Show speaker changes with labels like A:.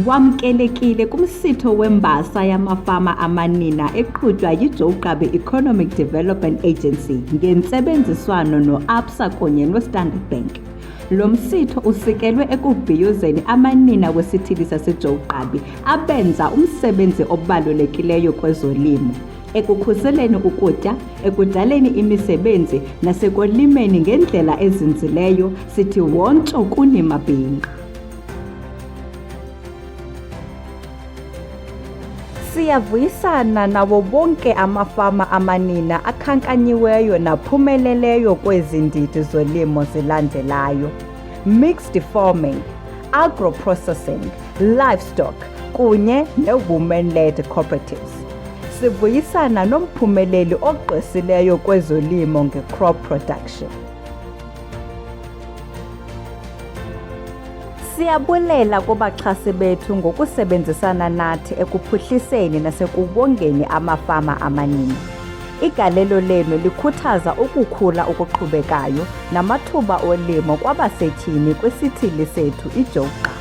A: Wamukelekile kumsitho wembasa yamafama amanina eqhutywa yiJoe Gqabi Economic Development Agency ngentsebenziswano no-ABSA kunye noStandard Bank. Lo msitho usikelwe ekubhiyozeni amanina wesithili saseJoe Gqabi abenza umsebenzi obalulekileyo kwezolimo, ekukhuseleni ukutya, ekudaleni imisebenzi nasekulimeni ngendlela ezinzileyo, sithi wontsho kunimabhinqa. Siyavuyisana nawo bonke amafama amanina akhankanyiweyo naphumeleleyo kwezi ndidi zolimo zilandelayo: mixed farming, agro-processing, livestock kunye ne-women-led cooperatives. Sivuyisana nomphumeleli ogqwesileyo kwezolimo nge-crop production. Siyabulela kubaxhasi bethu ngokusebenzisana nathi ekuphuhliseni nasekuwongeni amafama amanina. Igalelo lenu likhuthaza ukukhula okuqhubekayo namathuba olimo kwabasetyhini kwisithili sethu iJoe Gqabi.